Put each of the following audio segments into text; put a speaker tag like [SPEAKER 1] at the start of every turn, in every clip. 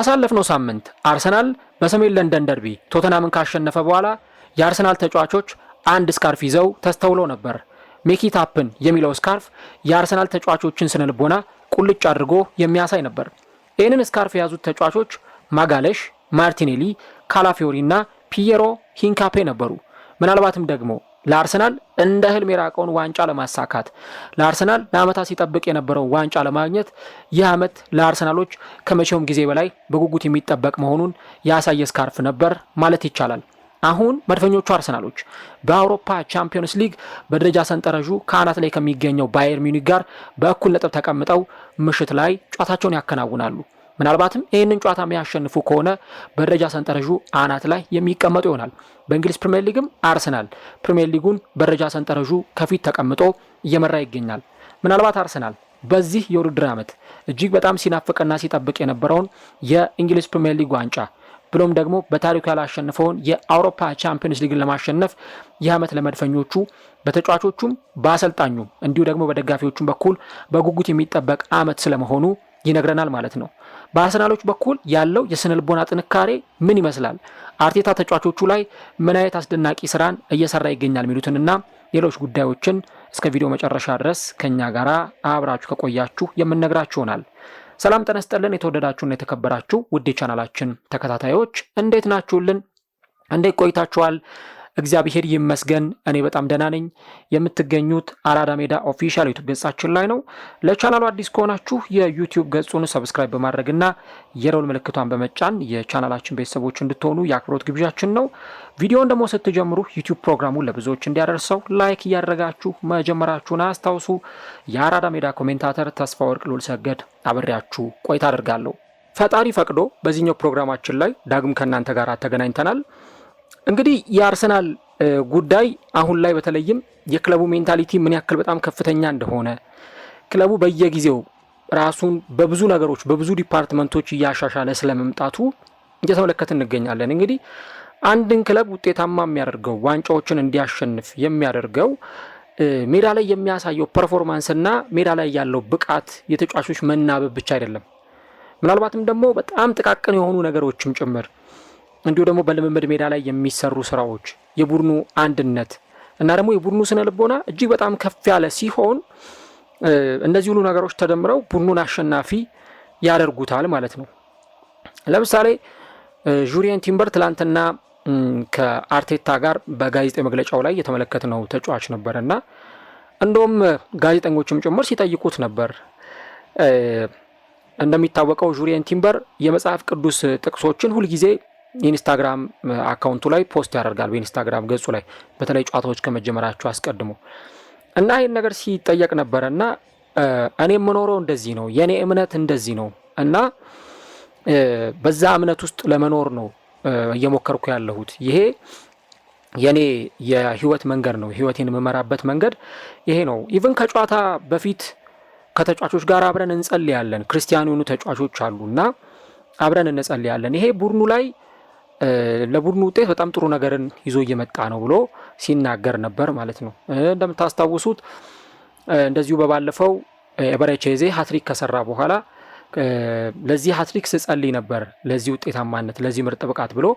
[SPEAKER 1] ባሳለፍነው ሳምንት አርሰናል በሰሜን ለንደን ደርቢ ቶተናምን ካሸነፈ በኋላ የአርሰናል ተጫዋቾች አንድ ስካርፍ ይዘው ተስተውለው ነበር። ሜክ ኢት ሃፕን የሚለው ስካርፍ የአርሰናል ተጫዋቾችን ስነልቦና ቁልጭ አድርጎ የሚያሳይ ነበር። ይህንን ስካርፍ የያዙት ተጫዋቾች ማጋለሽ፣ ማርቲኔሊ፣ ካላፊዮሪ እና ፒየሮ ሂንካፔ ነበሩ። ምናልባትም ደግሞ ለአርሰናል እንደ ህልም የራቀውን ዋንጫ ለማሳካት ለአርሰናል ለአመታት ሲጠብቅ የነበረው ዋንጫ ለማግኘት ይህ አመት ለአርሰናሎች ከመቼውም ጊዜ በላይ በጉጉት የሚጠበቅ መሆኑን ያሳየ ስካርፍ ነበር ማለት ይቻላል። አሁን መድፈኞቹ አርሰናሎች በአውሮፓ ቻምፒዮንስ ሊግ በደረጃ ሰንጠረዡ ከአናት ላይ ከሚገኘው ባየር ሚዩኒክ ጋር በእኩል ነጥብ ተቀምጠው ምሽት ላይ ጨዋታቸውን ያከናውናሉ። ምናልባትም ይህንን ጨዋታ የሚያሸንፉ ከሆነ በደረጃ ሰንጠረዡ አናት ላይ የሚቀመጡ ይሆናል። በእንግሊዝ ፕሪሚየር ሊግም አርሰናል ፕሪሚየር ሊጉን በደረጃ ሰንጠረዡ ከፊት ተቀምጦ እየመራ ይገኛል። ምናልባት አርሰናል በዚህ የውድድር ዓመት እጅግ በጣም ሲናፍቅና ሲጠብቅ የነበረውን የእንግሊዝ ፕሪሚየር ሊግ ዋንጫ ብሎም ደግሞ በታሪኩ ያላሸነፈውን የአውሮፓ ቻምፒዮንስ ሊግን ለማሸነፍ ይህ ዓመት ለመድፈኞቹ በተጫዋቾቹም በአሰልጣኙም እንዲሁ ደግሞ በደጋፊዎቹም በኩል በጉጉት የሚጠበቅ ዓመት ስለመሆኑ ይነግረናል ማለት ነው። በአርሰናሎች በኩል ያለው የስነልቦና ጥንካሬ ምን ይመስላል? አርቴታ ተጫዋቾቹ ላይ ምን አይነት አስደናቂ ስራን እየሰራ ይገኛል? ሚሉትንና ሌሎች ጉዳዮችን እስከ ቪዲዮ መጨረሻ ድረስ ከኛ ጋር አብራችሁ ከቆያችሁ የምንነግራችሁ ይሆናል። ሰላም ጤና ይስጥልን። የተወደዳችሁና የተከበራችሁ ውድ ቻናላችን ተከታታዮች እንዴት ናችሁልን? እንዴት ቆይታችኋል? እግዚአብሔር ይመስገን እኔ በጣም ደህና ነኝ። የምትገኙት አራዳ ሜዳ ኦፊሻል ዩቲዩብ ገጻችን ላይ ነው። ለቻናሉ አዲስ ከሆናችሁ የዩቲዩብ ገጹን ሰብስክራይብ በማድረግና የደወል ምልክቷን በመጫን የቻናላችን ቤተሰቦች እንድትሆኑ የአክብሮት ግብዣችን ነው። ቪዲዮውን ደግሞ ስትጀምሩ ዩቲዩብ ፕሮግራሙን ለብዙዎች እንዲያደርሰው ላይክ እያደረጋችሁ መጀመራችሁን አስታውሱ። የአራዳ ሜዳ ኮሜንታተር ተስፋ ወርቅ ሉል ሰገድ አብሬያችሁ ቆይታ አደርጋለሁ። ፈጣሪ ፈቅዶ በዚህኛው ፕሮግራማችን ላይ ዳግም ከእናንተ ጋር ተገናኝተናል። እንግዲህ የአርሰናል ጉዳይ አሁን ላይ በተለይም የክለቡ ሜንታሊቲ ምን ያክል በጣም ከፍተኛ እንደሆነ ክለቡ በየጊዜው ራሱን በብዙ ነገሮች በብዙ ዲፓርትመንቶች እያሻሻለ ስለመምጣቱ እየተመለከትን እንገኛለን። እንግዲህ አንድን ክለብ ውጤታማ የሚያደርገው ዋንጫዎችን እንዲያሸንፍ የሚያደርገው ሜዳ ላይ የሚያሳየው ፐርፎርማንስና ሜዳ ላይ ያለው ብቃት የተጫዋቾች መናበብ ብቻ አይደለም። ምናልባትም ደግሞ በጣም ጥቃቅን የሆኑ ነገሮችም ጭምር እንዲሁ ደግሞ በልምምድ ሜዳ ላይ የሚሰሩ ስራዎች፣ የቡድኑ አንድነት እና ደግሞ የቡድኑ ስነ ልቦና እጅግ በጣም ከፍ ያለ ሲሆን እነዚህ ሁሉ ነገሮች ተደምረው ቡድኑን አሸናፊ ያደርጉታል ማለት ነው። ለምሳሌ ጁሪየን ቲምበር ትላንትና ከአርቴታ ጋር በጋዜጣዊ መግለጫው ላይ የተመለከትነው ተጫዋች ነበርና እንደውም ጋዜጠኞችም ጭምር ሲጠይቁት ነበር። እንደሚታወቀው ጁሪየን ቲምበር የመጽሐፍ ቅዱስ ጥቅሶችን ሁልጊዜ ኢንስታግራም አካውንቱ ላይ ፖስት ያደርጋል። በኢንስታግራም ገጹ ላይ በተለይ ጨዋታዎች ከመጀመራቸው አስቀድሞ እና ይህን ነገር ሲጠየቅ ነበረና እኔ የምኖረው እንደዚህ ነው፣ የኔ እምነት እንደዚህ ነው እና በዛ እምነት ውስጥ ለመኖር ነው እየሞከርኩ ያለሁት። ይሄ የኔ የህይወት መንገድ ነው፣ ህይወቴን የምመራበት መንገድ ይሄ ነው። ኢቭን ከጨዋታ በፊት ከተጫዋቾች ጋር አብረን እንጸልያለን። ክርስቲያን የሆኑ ተጫዋቾች አሉና አብረን እንጸልያለን። ይሄ ቡድኑ ላይ ለቡድኑ ውጤት በጣም ጥሩ ነገርን ይዞ እየመጣ ነው ብሎ ሲናገር ነበር ማለት ነው። እንደምታስታውሱት እንደዚሁ በባለፈው ኤበረቺዜ ሃትሪክ ከሰራ በኋላ ለዚህ ሃትሪክ ስጸልይ ነበር፣ ለዚህ ውጤታማነት፣ ለዚህ ምርጥ ብቃት ብሎ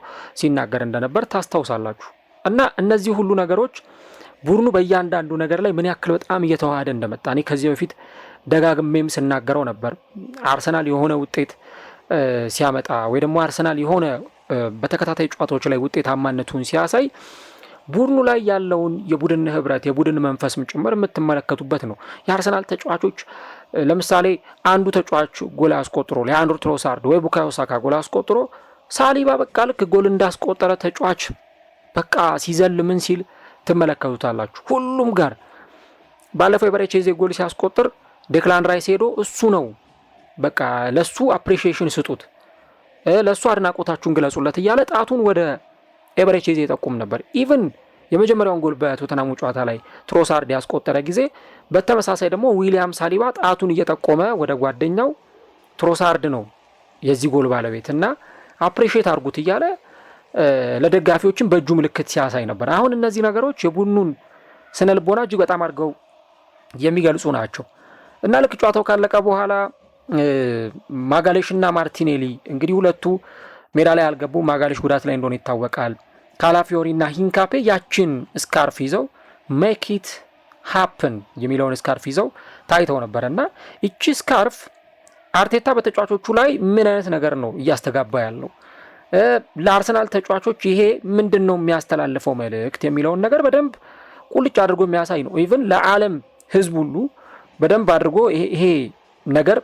[SPEAKER 1] ሲናገር እንደነበር ታስታውሳላችሁ። እና እነዚህ ሁሉ ነገሮች ቡድኑ በእያንዳንዱ ነገር ላይ ምን ያክል በጣም እየተዋሃደ እንደመጣ እኔ ከዚህ በፊት ደጋግሜም ስናገረው ነበር። አርሰናል የሆነ ውጤት ሲያመጣ ወይ ደግሞ አርሰናል የሆነ በተከታታይ ጨዋታዎች ላይ ውጤታማነቱን ሲያሳይ ቡድኑ ላይ ያለውን የቡድን ህብረት የቡድን መንፈስም ጭምር የምትመለከቱበት ነው። የአርሰናል ተጫዋቾች ለምሳሌ አንዱ ተጫዋች ጎል አስቆጥሮ ሊያንድሮ ትሮሳርድ ወይ ቡካዮ ሳካ ጎል አስቆጥሮ ሳሊባ በቃ ልክ ጎል እንዳስቆጠረ ተጫዋች በቃ ሲዘል ምን ሲል ትመለከቱታላችሁ። ሁሉም ጋር ባለፈው የበረቺዜ ጎል ሲያስቆጥር ዴክላን ራይስ ሄዶ እሱ ነው በቃ ለሱ አፕሪሺዬሽን ስጡት፣ ለሱ አድናቆታችሁን ግለጹለት እያለ ጣቱን ወደ ኤበረቺዜ ይጠቁም ነበር። ኢቭን የመጀመሪያውን ጎል በቶተናሙ ጨዋታ ላይ ትሮሳርድ ያስቆጠረ ጊዜ በተመሳሳይ ደግሞ ዊሊያም ሳሊባ ጣቱን እየጠቆመ ወደ ጓደኛው ትሮሳርድ ነው የዚህ ጎል ባለቤት እና አፕሪሺዬት አድርጉት እያለ ለደጋፊዎችም በእጁ ምልክት ሲያሳይ ነበር። አሁን እነዚህ ነገሮች የቡድኑን ስነልቦና እጅግ በጣም አድርገው የሚገልጹ ናቸው እና ልክ ጨዋታው ካለቀ በኋላ ማጋሌሽና ማርቲኔሊ እንግዲህ ሁለቱ ሜዳ ላይ አልገቡ። ማጋሌሽ ጉዳት ላይ እንደሆነ ይታወቃል። ካላፊዮሪና ሂንካፔ ያችን ስካርፍ ይዘው ሜክ ኢት ሃፕን የሚለውን ስካርፍ ይዘው ታይተው ነበር እና እቺ ስካርፍ አርቴታ በተጫዋቾቹ ላይ ምን አይነት ነገር ነው እያስተጋባ ያለው? ለአርሰናል ተጫዋቾች ይሄ ምንድን ነው የሚያስተላልፈው መልእክት የሚለውን ነገር በደንብ ቁልጭ አድርጎ የሚያሳይ ነው። ኢቭን ለዓለም ሕዝብ ሁሉ በደንብ አድርጎ ይሄ ነገር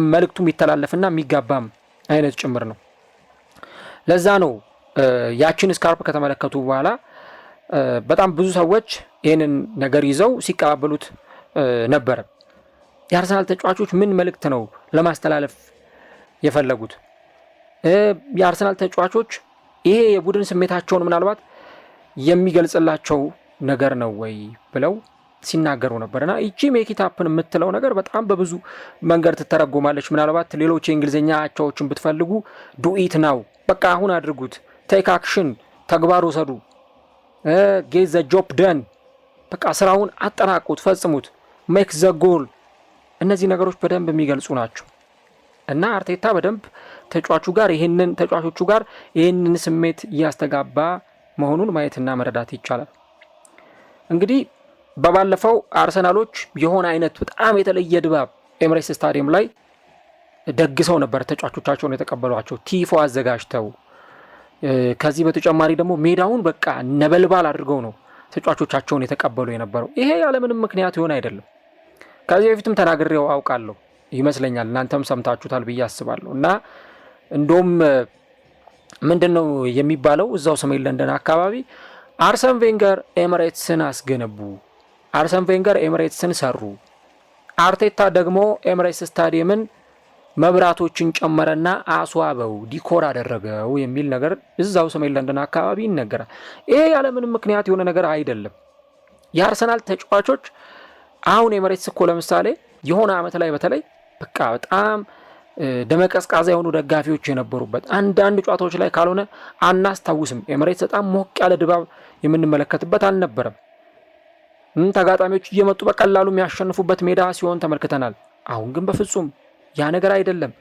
[SPEAKER 1] መልእክቱ የሚተላለፍና የሚጋባም አይነት ጭምር ነው። ለዛ ነው ያችን ስካርፕ ከተመለከቱ በኋላ በጣም ብዙ ሰዎች ይህንን ነገር ይዘው ሲቀባበሉት ነበረ። የአርሰናል ተጫዋቾች ምን መልእክት ነው ለማስተላለፍ የፈለጉት? የአርሰናል ተጫዋቾች ይሄ የቡድን ስሜታቸውን ምናልባት የሚገልጽላቸው ነገር ነው ወይ ብለው ሲናገሩ ነበርና ይቺ ሜክ ኢት ሃፕን የምትለው ነገር በጣም በብዙ መንገድ ትተረጎማለች። ምናልባት ሌሎች የእንግሊዝኛ አቻዎችን ብትፈልጉ ዱ ኢት ናው፣ በቃ አሁን አድርጉት፣ ቴክ አክሽን፣ ተግባር ውሰዱ፣ ጌት ዘ ጆብ ደን፣ በቃ ስራውን አጠናቁት፣ ፈጽሙት፣ ሜክ ዘ ጎል። እነዚህ ነገሮች በደንብ የሚገልጹ ናቸው እና አርቴታ በደንብ ተጫዋቾቹ ጋር ይህንን ስሜት እያስተጋባ መሆኑን ማየትና መረዳት ይቻላል። እንግዲህ በባለፈው አርሰናሎች የሆነ አይነት በጣም የተለየ ድባብ ኤምሬትስ ስታዲየም ላይ ደግሰው ነበር ተጫዋቾቻቸውን የተቀበሏቸው ቲፎ አዘጋጅተው። ከዚህ በተጨማሪ ደግሞ ሜዳውን በቃ ነበልባል አድርገው ነው ተጫዋቾቻቸውን የተቀበሉ የነበረው። ይሄ ያለምንም ምክንያት ይሆን አይደለም። ከዚህ በፊትም ተናግሬው አውቃለሁ ይመስለኛል፣ እናንተም ሰምታችሁታል ብዬ አስባለሁ። እና እንደውም ምንድን ነው የሚባለው እዛው ሰሜን ለንደን አካባቢ አርሰን ቬንገር ኤምሬትስን አስገነቡ፣ አርሰን ቬንገር ኤምሬትስን ሰሩ፣ አርቴታ ደግሞ ኤምሬትስ ስታዲየምን መብራቶችን ጨመረና አስዋበው፣ ዲኮር አደረገው የሚል ነገር እዛው ሰሜን ለንደን አካባቢ ይነገራል። ይሄ ያለምንም ምክንያት የሆነ ነገር አይደለም። የአርሰናል ተጫዋቾች አሁን ኤምሬትስ እኮ ለምሳሌ የሆነ ዓመት ላይ በተለይ በቃ በጣም ደመቀዝቃዛ የሆኑ ደጋፊዎች የነበሩበት አንዳንድ ጨዋታዎች ላይ ካልሆነ አናስታውስም። ኤምሬትስ በጣም ሞቅ ያለ ድባብ የምንመለከትበት አልነበረም። ተጋጣሚዎች እየመጡ በቀላሉ የሚያሸንፉበት ሜዳ ሲሆን ተመልክተናል። አሁን ግን በፍጹም ያ ነገር አይደለም።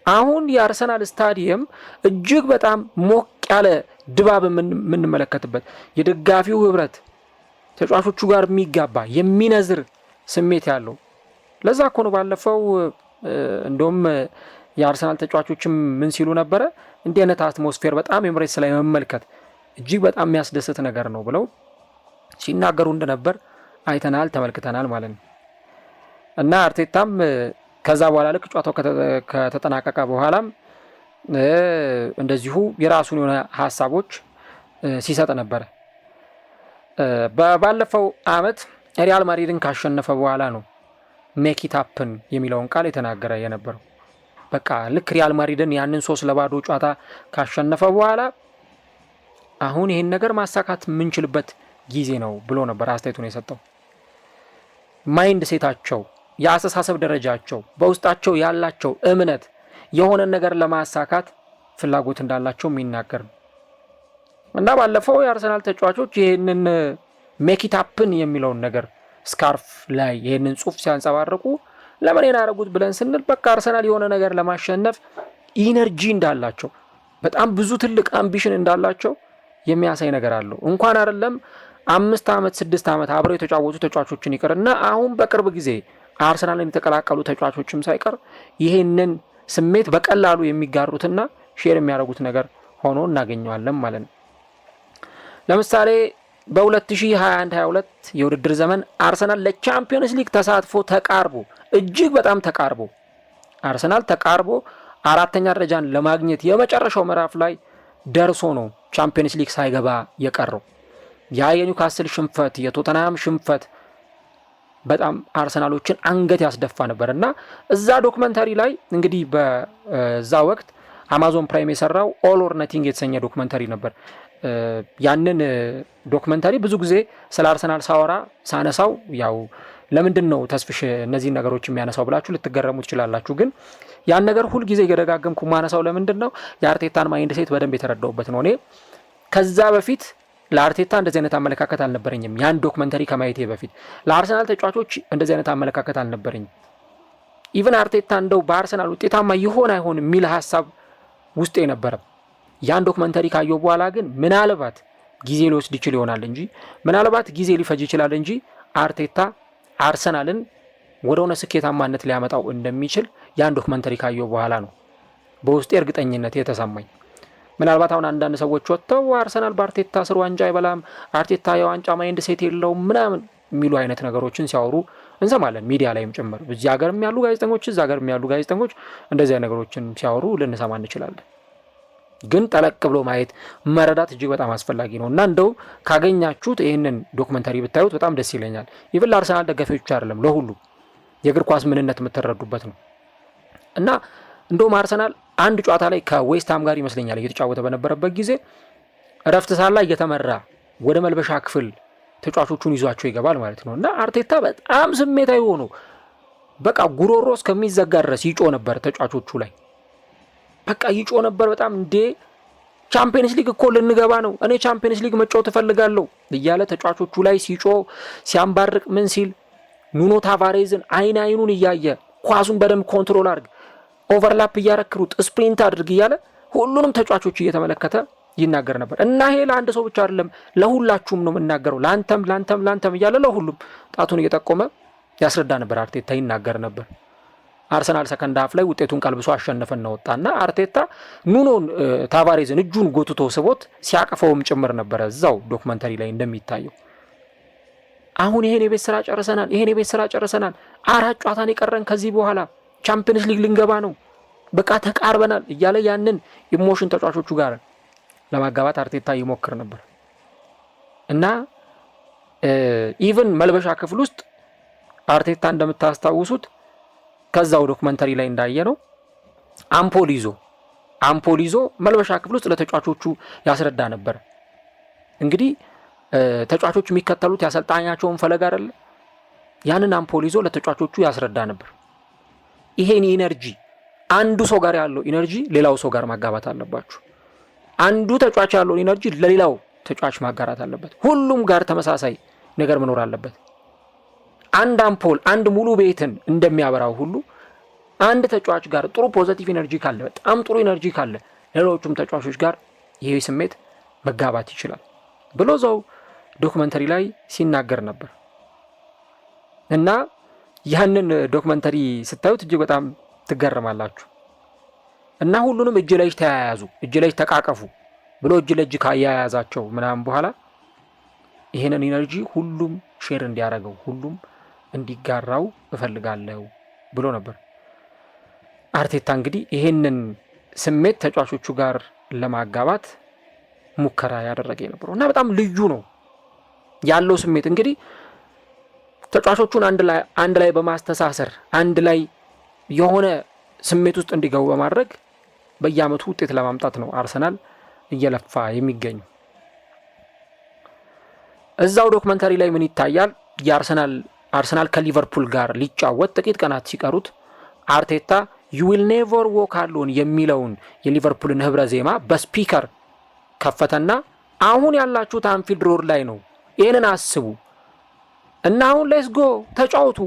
[SPEAKER 1] አሁን የአርሰናል ስታዲየም እጅግ በጣም ሞቅ ያለ ድባብ የምንመለከትበት የደጋፊው ህብረት ተጫዋቾቹ ጋር የሚጋባ የሚነዝር ስሜት ያለው። ለዛ እኮ ነው ባለፈው እንደውም የአርሰናል ተጫዋቾችም ምን ሲሉ ነበረ፣ እንዲህ አይነት አትሞስፌር በጣም ኤምሬትስ ላይ መመልከት እጅግ በጣም የሚያስደስት ነገር ነው ብለው ሲናገሩ እንደነበር አይተናል፣ ተመልክተናል ማለት ነው። እና አርቴታም ከዛ በኋላ ልክ ጨዋታው ከተጠናቀቀ በኋላም እንደዚሁ የራሱን የሆነ ሀሳቦች ሲሰጥ ነበረ። ባለፈው አመት ሪያል ማድሪድን ካሸነፈ በኋላ ነው ሜክ ኢት ሃፕን የሚለውን ቃል የተናገረ የነበረው። በቃ ልክ ሪያል ማድሪድን ያንን 3-0 ጨዋታ ካሸነፈ በኋላ አሁን ይህን ነገር ማሳካት የምንችልበት ጊዜ ነው ብሎ ነበር አስተያየቱን የሰጠው። ማይንድ ሴታቸው፣ የአስተሳሰብ ደረጃቸው፣ በውስጣቸው ያላቸው እምነት የሆነ ነገር ለማሳካት ፍላጎት እንዳላቸው የሚናገር ነው እና ባለፈው የአርሰናል ተጫዋቾች ይህንን ሜክ ኢት ሃፕን የሚለውን ነገር ስካርፍ ላይ ይህንን ጽሑፍ ሲያንጸባርቁ ለምን ያደረጉት ብለን ስንል በቃ አርሰናል የሆነ ነገር ለማሸነፍ ኢነርጂ እንዳላቸው በጣም ብዙ ትልቅ አምቢሽን እንዳላቸው የሚያሳይ ነገር አለው። እንኳን አይደለም 5 ዓመት 6 ዓመት አብረው የተጫወቱ ተጫዋቾችን ይቅርና አሁን በቅርብ ጊዜ አርሰናልን የተቀላቀሉ ተጫዋቾችም ሳይቀር ይሄንን ስሜት በቀላሉ የሚጋሩትና ሼር የሚያደርጉት ነገር ሆኖ እናገኘዋለን ማለት ነው። ለምሳሌ በ2021-22 የውድድር ዘመን አርሰናል ለቻምፒዮንስ ሊግ ተሳትፎ እጅግ በጣም ተቃርቦ አርሰናል ተቃርቦ 4ኛ ደረጃን ለማግኘት የመጨረሻው ምዕራፍ ላይ ደርሶ ነው ቻምፒዮንስ ሊግ ሳይገባ የቀረው። ያ የኒውካስል ሽንፈት፣ የቶተንሃም ሽንፈት በጣም አርሰናሎችን አንገት ያስደፋ ነበር እና እዛ ዶክመንተሪ ላይ እንግዲህ በዛ ወቅት አማዞን ፕራይም የሰራው ኦል ኦር ነቲንግ የተሰኘ ዶክመንተሪ ነበር። ያንን ዶክመንተሪ ብዙ ጊዜ ስለ አርሰናል ሳነሳው ያው ለምንድን ነው ተስፍሽ እነዚህን ነገሮች የሚያነሳው ብላችሁ ልትገረሙ ትችላላችሁ። ግን ያን ነገር ሁል ጊዜ እየደጋገምኩ ማነሳው ለምንድን ነው የአርቴታን ማይንድ ሴት በደንብ የተረዳውበት ነው። እኔ ከዛ በፊት ለአርቴታ እንደዚህ አይነት አመለካከት አልነበረኝም። ያን ዶክመንተሪ ከማየቴ በፊት ለአርሰናል ተጫዋቾች እንደዚህ አይነት አመለካከት አልነበረኝም። ኢቨን አርቴታ እንደው በአርሰናል ውጤታማ ይሆን አይሆን የሚል ሀሳብ ውስጤ ነበረ። ያን ዶክመንተሪ ካየው በኋላ ግን ምናልባት ጊዜ ሊወስድ ይችል ይሆናል እንጂ ምናልባት ጊዜ ሊፈጅ ይችላል እንጂ አርቴታ አርሰናልን ወደ ሆነ ስኬታማነት ሊያመጣው እንደሚችል ያን ዶክመንተሪ ካየው በኋላ ነው በውስጤ እርግጠኝነት የተሰማኝ። ምናልባት አሁን አንዳንድ ሰዎች ወጥተው አርሰናል በአርቴታ ስር ዋንጫ አይበላም፣ አርቴታ የዋንጫ ማይንድ ሴት የለውም ምናምን የሚሉ አይነት ነገሮችን ሲያወሩ እንሰማለን፣ ሚዲያ ላይም ጭምር። እዚህ ሀገርም ያሉ ጋዜጠኞች እዛ ሀገርም ያሉ ጋዜጠኞች እንደዚህ ነገሮችን ሲያወሩ ልንሰማ እንችላለን። ግን ጠለቅ ብሎ ማየት መረዳት እጅግ በጣም አስፈላጊ ነው እና እንደው ካገኛችሁት ይህንን ዶክመንተሪ ብታዩት በጣም ደስ ይለኛል። ኢቭን ለአርሰናል ደጋፊዎች አይደለም ለሁሉ የእግር ኳስ ምንነት የምትረዱበት ነው እና እንደውም አርሰናል አንድ ጨዋታ ላይ ከዌስትሃም ጋር ይመስለኛል እየተጫወተ በነበረበት ጊዜ እረፍት ሳላ እየተመራ ወደ መልበሻ ክፍል ተጫዋቾቹን ይዟቸው ይገባል ማለት ነው እና አርቴታ በጣም ስሜታዊ ሆኖ በቃ ጉሮሮ እስከሚዘጋ ድረስ ይጮ ነበር ተጫዋቾቹ ላይ። በቃ ይጮ ነበር በጣም እንዴ ቻምፒየንስ ሊግ እኮ ልንገባ ነው፣ እኔ ቻምፒየንስ ሊግ መጫወት እፈልጋለሁ እያለ ተጫዋቾቹ ላይ ሲጮ ሲያንባርቅ ምን ሲል ኑኖ ታቫሬዝን አይኑን እያየ ኳሱን በደንብ ኮንትሮል አድርግ፣ ኦቨርላፕ እያረክሩት ስፕሪንት አድርግ እያለ ሁሉንም ተጫዋቾች እየተመለከተ ይናገር ነበር እና ይሄ ለአንድ ሰው ብቻ አይደለም ለሁላችሁም ነው የምናገረው፣ ላንተም እያለ ለሁሉም ጣቱን እየጠቆመ ያስረዳ ነበር። አርቴታ ይናገር ነበር። አርሰናል ሰከንድ ሀፍ ላይ ውጤቱን ቀልብሶ አሸነፈና ወጣና አርቴታ ኑኖን ታቫሬዝን እጁን ጎትቶ ስቦት ሲያቀፈውም ጭምር ነበረ እዛው ዶክመንተሪ ላይ እንደሚታየው። አሁን ይሄን የቤት ስራ ጨርሰናል፣ 4 ጨዋታን የቀረን ከዚህ በኋላ ቻምፒየንስ ሊግ ልንገባ ነው፣ በቃ ተቃርበናል እያለ ያንን ኢሞሽን ተጫዋቾቹ ጋር ለማጋባት አርቴታ ይሞክር ነበር እና ኢቭን መልበሻ ክፍል ውስጥ አርቴታ እንደምታስታውሱት ከዛው ዶክመንተሪ ላይ እንዳየ ነው አምፖል ይዞ መልበሻ ክፍል ውስጥ ለተጫዋቾቹ ያስረዳ ነበር። እንግዲህ ተጫዋቾቹ የሚከተሉት ያሰልጣኛቸውን ፈለግ አይደለ? ያንን አምፖል ይዞ ለተጫዋቾቹ ያስረዳ ነበር። ይሄን ኢነርጂ አንዱ ሰው ጋር ያለው ኢነርጂ ሌላው ሰው ጋር ማጋባት አለባችሁ። አንዱ ተጫዋች ያለውን ኢነርጂ ለሌላው ተጫዋች ማጋራት አለበት። ሁሉም ጋር ተመሳሳይ ነገር መኖር አለበት። አንድ አምፖል አንድ ሙሉ ቤትን እንደሚያበራው ሁሉ አንድ ተጫዋች ጋር ጥሩ ፖዚቲቭ ኢነርጂ ካለ፣ በጣም ጥሩ ኢነርጂ ካለ ሌሎቹም ተጫዋቾች ጋር ይሄ ስሜት መጋባት ይችላል ብሎ ዘው ዶክመንተሪ ላይ ሲናገር ነበር እና ያንን ዶክመንተሪ ስታዩት እጅግ በጣም ትገረማላችሁ። እና ሁሉንም እጅ ለእጅ ተያያዙ፣ እጅ ለእጅ ተቃቀፉ ብሎ እጅ ለእጅ ካያያዛቸው ምናምን በኋላ ይሄንን ኢነርጂ ሁሉም ሼር እንዲያደርገው ሁሉም እንዲጋራው እፈልጋለሁ ብሎ ነበር። አርቴታ እንግዲህ ይሄንን ስሜት ተጫዋቾቹ ጋር ለማጋባት ሙከራ ያደረገ የነበረው እና በጣም ልዩ ነው ያለው ስሜት። እንግዲህ ተጫዋቾቹን አንድ ላይ በማስተሳሰር አንድ ላይ የሆነ ስሜት ውስጥ እንዲገቡ በማድረግ በየአመቱ ውጤት ለማምጣት ነው አርሰናል እየለፋ የሚገኙ። እዛው ዶክመንተሪ ላይ ምን ይታያል? አርሰናል ከሊቨርፑል ጋር ሊጫወት ጥቂት ቀናት ሲቀሩት አርቴታ you will never walk alone የሚለውን የሊቨርፑልን ህብረ ዜማ በስፒከር ከፈተና አሁን ያላችሁት አንፊልድ ሮድ ላይ ነው፣ ይሄንን አስቡ እና አሁን ሌትስ ጎ ተጫወቱ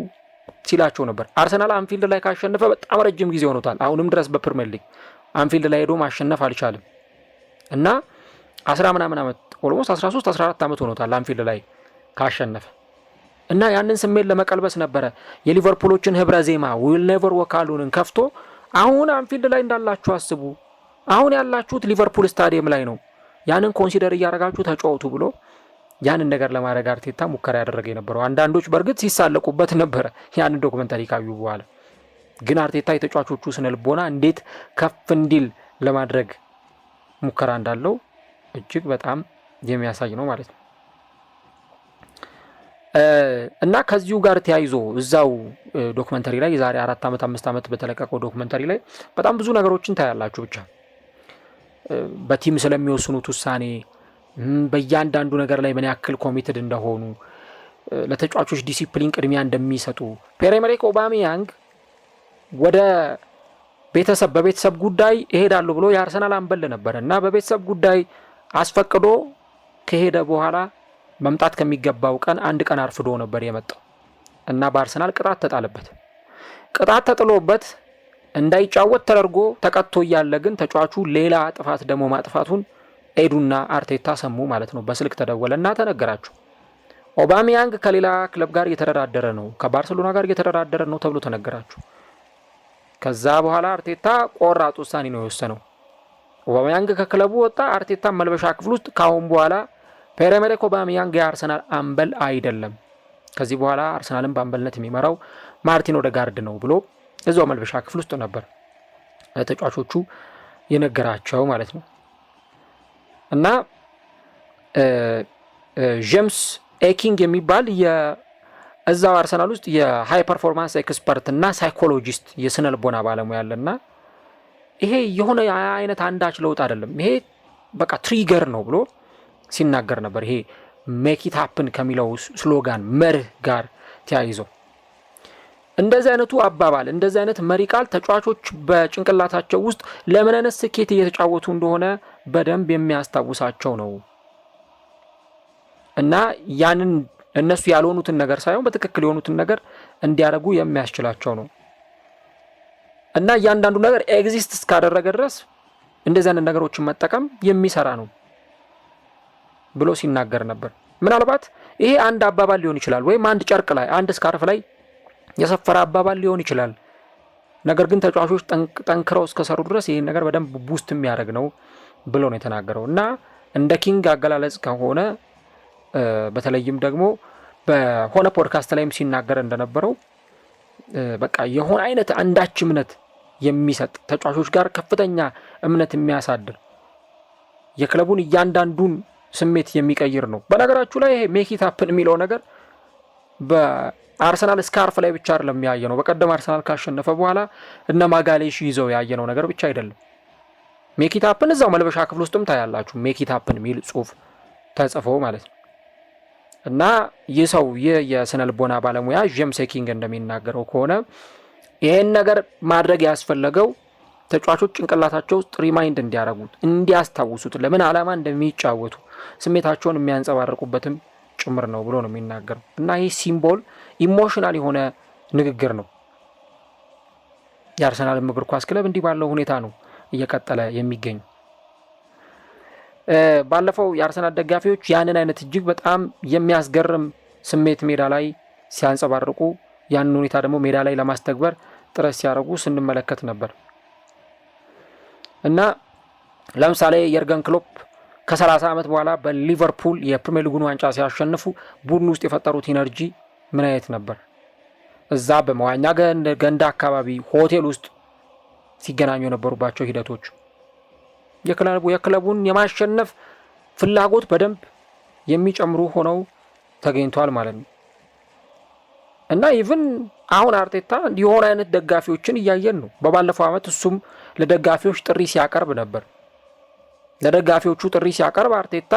[SPEAKER 1] ሲላቸው ነበር። አርሰናል አንፊልድ ላይ ካሸነፈ በጣም ረጅም ጊዜ ሆኖታል። አሁንም ድረስ በፕሪሚየር ሊግ አንፊልድ ላይ ሄዶ ማሸነፍ አልቻለም እና 10 ምናምን ዓመት ኦልሞስት 13-14 ዓመት ሆኖታል አንፊልድ ላይ ካሸነፈ እና ያንን ስሜት ለመቀልበስ ነበረ የሊቨርፑሎችን ህብረ ዜማ will never walk alone ከፍቶ አሁን አንፊልድ ላይ እንዳላችሁ አስቡ፣ አሁን ያላችሁት ሊቨርፑል ስታዲየም ላይ ነው፣ ያንን ኮንሲደር እያደረጋችሁ ተጫወቱ ብሎ ያንን ነገር ለማድረግ አርቴታ ሙከራ ያደረገ የነበረው። አንዳንዶች በእርግጥ ሲሳለቁበት ነበረ ያንን ዶክመንተሪ ካዩ በኋላ። ግን አርቴታ የተጫዋቾቹ ስነ ልቦና እንዴት ከፍ እንዲል ለማድረግ ሙከራ እንዳለው እጅግ በጣም የሚያሳይ ነው ማለት ነው። እና ከዚሁ ጋር ተያይዞ እዛው ዶክመንተሪ ላይ የዛሬ 4 ዓመት 5 ዓመት በተለቀቀው ዶክመንተሪ ላይ በጣም ብዙ ነገሮችን ታያላችሁ። ብቻ በቲም ስለሚወስኑት ውሳኔ፣ በእያንዳንዱ ነገር ላይ ምን ያክል ኮሚትድ እንደሆኑ፣ ለተጫዋቾች ዲሲፕሊን ቅድሚያ እንደሚሰጡ። ፒየር-ኤመሪክ ኦባሜያንግ ወደ በቤተሰብ ጉዳይ እሄዳለሁ ብሎ የአርሰናል አምበል ነበር እና በቤተሰብ ጉዳይ አስፈቅዶ ከሄደ በኋላ መምጣት ከሚገባው ቀን 1 ቀን አርፍዶ ነበር የመጣው እና በአርሰናል ቅጣት ተጣለበት። ቅጣት ተጥሎበት እንዳይጫወት ተደርጎ ተቀጥቶ እያለ ግን ተጫዋቹ ሌላ ጥፋት ደግሞ ማጥፋቱን ኤዱና አርቴታ ሰሙ ማለት ነው። በስልክ ተደወለና ተነገራቸው። ኦባሚያንግ ከሌላ ክለብ ጋር እየተደራደረ ነው፣ ከባርሴሎና ጋር እየተደራደረ ነው ተብሎ ተነገራቸው። ከዛ በኋላ አርቴታ ቆራጥ ውሳኔ ነው የወሰነው። ኦባሚያንግ ከክለቡ ወጣ። አርቴታ መልበሻ ክፍል ውስጥ ካሁን በኋላ ፒየር-ኤመሪክ ኦባሚያንግ የአርሰናል አምበል አይደለም፣ ከዚህ በኋላ አርሰናልን በአምበልነት የሚመራው ማርቲን ኦዴጋርድ ነው ብሎ እዛው መልበሻ ክፍል ውስጥ ነበር ተጫዋቾቹ የነገራቸው ማለት ነው። እና ጄምስ ኤኪንግ የሚባል እዛው አርሰናል ውስጥ የሃይ ፐርፎርማንስ ኤክስፐርት እና ሳይኮሎጂስት የስነ ልቦና ባለሙያ ያለና ይሄ የሆነ አይነት አንዳች ለውጥ አይደለም፣ ይሄ በቃ ትሪገር ነው ብሎ ሲናገር ነበር። ይሄ ሜክ ኢት ሃፕን ከሚለው ስሎጋን መርህ ጋር ተያይዞ እንደዚህ አይነቱ አባባል እንደዚህ አይነት መሪ ቃል ተጫዋቾች በጭንቅላታቸው ውስጥ ለምን አይነት ስኬት እየተጫወቱ እንደሆነ በደንብ የሚያስታውሳቸው ነው እና ያንን እነሱ ያልሆኑትን ነገር ሳይሆን በትክክል የሆኑትን ነገር እንዲያደርጉ የሚያስችላቸው ነው እና እያንዳንዱ ነገር ኤግዚስት እስካደረገ ድረስ እንደዚህ አይነት ነገሮችን መጠቀም የሚሰራ ነው ብሎ ሲናገር ነበር። ምናልባት ይሄ አንድ አባባል ሊሆን ይችላል ወይም አንድ ጨርቅ ላይ አንድ ስካርፍ ላይ የሰፈረ አባባል ሊሆን ይችላል። ነገር ግን ተጫዋቾች ጠንክረው እስከሰሩ ድረስ ይሄን ነገር በደንብ ቡስት የሚያደርግ ነው ብሎ ነው የተናገረው እና እንደ ኪንግ አገላለጽ ከሆነ በተለይም ደግሞ በሆነ ፖድካስት ላይም ሲናገር እንደነበረው በቃ የሆነ አይነት አንዳች እምነት የሚሰጥ ተጫዋቾች ጋር ከፍተኛ እምነት የሚያሳድር የክለቡን እያንዳንዱን ስሜት የሚቀይር ነው። በነገራችሁ ላይ ይሄ ሜክ ኢት ሃፕን የሚለው ነገር በአርሰናል ስካርፍ ላይ ብቻ አይደለም ያየነው። በቀደም አርሰናል ካሸነፈ በኋላ እነ ማጋሌሽ ይዘው ያየነው ነገር ብቻ አይደለም። ሜክ ኢት ሃፕን እዛው መልበሻ ክፍል ውስጥም ታያላችሁ። ሜክ ኢት ሃፕን የሚል ጽሁፍ ተጽፎ ማለት ነው እና ይህ ሰው የስነ ልቦና ባለሙያ ጄምስ ኤኪንግ እንደሚናገረው ከሆነ ይሄን ነገር ማድረግ ያስፈለገው ተጫዋቾች ጭንቅላታቸው ውስጥ ሪማይንድ እንዲያደርጉት እንዲያስታውሱት ለምን ዓላማ እንደሚጫወቱ ስሜታቸውን የሚያንጸባርቁበትም ጭምር ነው ብሎ ነው የሚናገረው እና ይህ ሲምቦል ኢሞሽናል የሆነ ንግግር ነው። የአርሰናል እግር ኳስ ክለብ እንዲህ ባለው ሁኔታ ነው እየቀጠለ የሚገኝ። ባለፈው የአርሰናል ደጋፊዎች ያንን አይነት እጅግ በጣም የሚያስገርም ስሜት ሜዳ ላይ ሲያንጸባርቁ ያንን ሁኔታ ደግሞ ሜዳ ላይ ለማስተግበር ጥረት ሲያደርጉ ስንመለከት ነበር እና ለምሳሌ የርገን ክሎፕ ከ30 ዓመት በኋላ በሊቨርፑል የፕሪሚየር ሊጉን ዋንጫ ሲያሸንፉ ቡድን ውስጥ የፈጠሩት ኢነርጂ ምን አይነት ነበር? እዛ በመዋኛ ገንዳ አካባቢ ሆቴል ውስጥ ሲገናኙ የነበሩባቸው ሂደቶች የክለቡን የማሸነፍ ፍላጎት በደንብ የሚጨምሩ ሆነው ተገኝቷል ማለት ነው እና ኢቭን አሁን አርቴታ የሆነ አይነት ደጋፊዎችን እያየን ነው። በባለፈው ዓመት እሱም ለደጋፊዎች ጥሪ ሲያቀርብ ነበር። ለደጋፊዎቹ ጥሪ ሲያቀርብ አርቴታ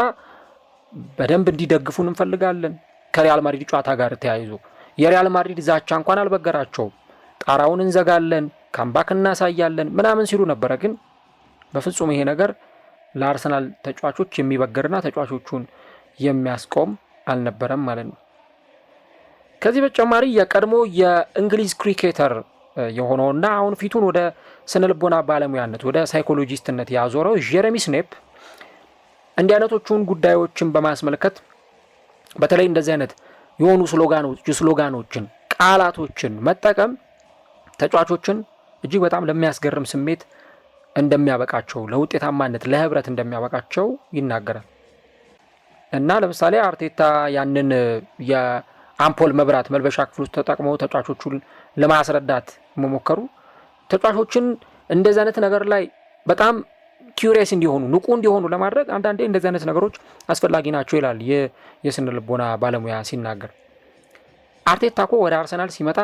[SPEAKER 1] በደንብ እንዲደግፉን እንፈልጋለን። ከሪያል ማድሪድ ጨዋታ ጋር ተያይዞ የሪያል ማድሪድ ዛቻ እንኳን አልበገራቸውም። ጣራውን እንዘጋለን፣ ካምባክ እናሳያለን ምናምን ሲሉ ነበረ። ግን በፍጹም ይሄ ነገር ለአርሰናል ተጫዋቾች የሚበገርና ተጫዋቾቹን የሚያስቆም አልነበረም ማለት ነው። ከዚህ በተጨማሪ የቀድሞ የእንግሊዝ ክሪኬተር የሆነውና አሁን ፊቱን ወደ ስነልቦና ባለሙያነት ወደ ሳይኮሎጂስትነት ያዞረው ጄሬሚ ስኔፕ እንዲህ አይነቶቹን ጉዳዮችን በማስመልከት በተለይ እንደዚህ አይነት የሆኑ ስሎጋኖችን ቃላቶችን መጠቀም ተጫዋቾችን እጅግ በጣም ለሚያስገርም ስሜት እንደሚያበቃቸው ለውጤታማነት ለህብረት እንደሚያበቃቸው ይናገራል እና ለምሳሌ አርቴታ ያንን የአምፖል መብራት መልበሻ ክፍል ውስጥ ተጠቅመው ተጫዋቾቹን ለማስረዳት መሞከሩ ተጫዋቾችን እንደዚህ አይነት ነገር ላይ በጣም ኪዩሪየስ እንዲሆኑ ንቁ እንዲሆኑ ለማድረግ አንዳንዴ እንደዚህ አይነት ነገሮች አስፈላጊ ናቸው ይላል የስነ ልቦና ባለሙያ ሲናገር። አርቴታ እኮ ወደ አርሰናል ሲመጣ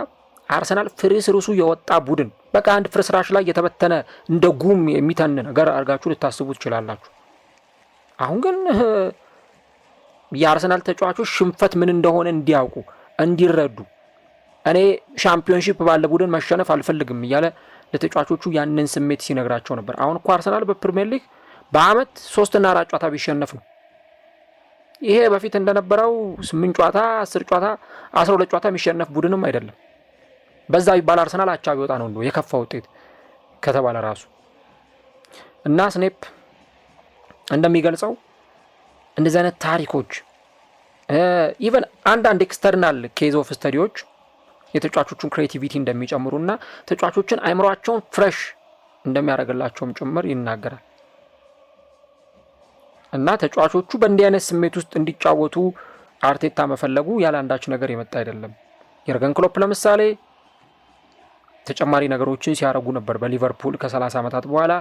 [SPEAKER 1] አርሰናል ፍርስርሱ የወጣ ቡድን በቃ አንድ ፍርስራሽ ላይ የተበተነ እንደ ጉም የሚተን ነገር አድርጋችሁ ልታስቡ ትችላላችሁ። አሁን ግን የአርሰናል ተጫዋቾች ሽንፈት ምን እንደሆነ እንዲያውቁ እንዲረዱ እኔ ሻምፒዮንሺፕ ባለ ቡድን መሸነፍ አልፈልግም እያለ ለተጫዋቾቹ ያንን ስሜት ሲነግራቸው ነበር። አሁን እኮ አርሰናል በፕሪሚየር ሊግ በአመት 3 እና 4 ጨዋታ ቢሸነፍ ነው። ይሄ በፊት እንደነበረው 8 ጨዋታ 10 ጨዋታ 12 ጨዋታ የሚሸነፍ ቡድንም አይደለም። በዛ ቢባል አርሰናል አቻ ቢወጣ ነው እንደው የከፋ ውጤት ከተባለ ራሱ። እና ስኔፕ እንደሚገልጸው እንደዚህ አይነት ታሪኮች ኢቨን አንዳንድ ኤክስተርናል ኬዝ ኦፍ ስተዲዎች የተጫዋቾቹን ክሬቲቪቲ እንደሚጨምሩና ተጫዋቾችን አይምሯቸውን ፍሬሽ እንደሚያደርግላቸውም ጭምር ይናገራል። እና ተጫዋቾቹ በእንዲህ አይነት ስሜት ውስጥ እንዲጫወቱ አርቴታ መፈለጉ ያለ አንዳች ነገር የመጣ አይደለም። የርገን ክሎፕ ለምሳሌ ተጨማሪ ነገሮችን ሲያደርጉ ነበር በሊቨርፑል ከ30 ዓመታት በኋላ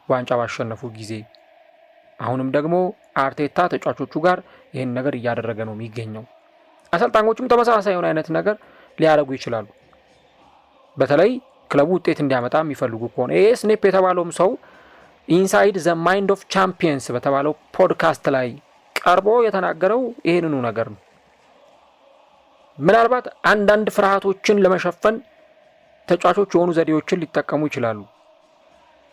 [SPEAKER 1] ዋንጫ ባሸነፉ ጊዜ። አሁንም ደግሞ አርቴታ ተጫዋቾቹ ጋር ይህን ነገር እያደረገ ነው የሚገኘው። አሰልጣኞቹም ተመሳሳይ የሆነ አይነት ነገር ሊያደርጉ ይችላሉ። በተለይ ክለቡ ውጤት እንዲያመጣ የሚፈልጉ ከሆነ ይሄ ስኔፕ የተባለውም ሰው ኢንሳይድ ዘ ማይንድ ኦፍ ቻምፒየንስ በተባለው ፖድካስት ላይ ቀርቦ የተናገረው ይህንኑ ነገር ነው። ምናልባት አንዳንድ ፍርሃቶችን ለመሸፈን ተጫዋቾች የሆኑ ዘዴዎችን ሊጠቀሙ ይችላሉ።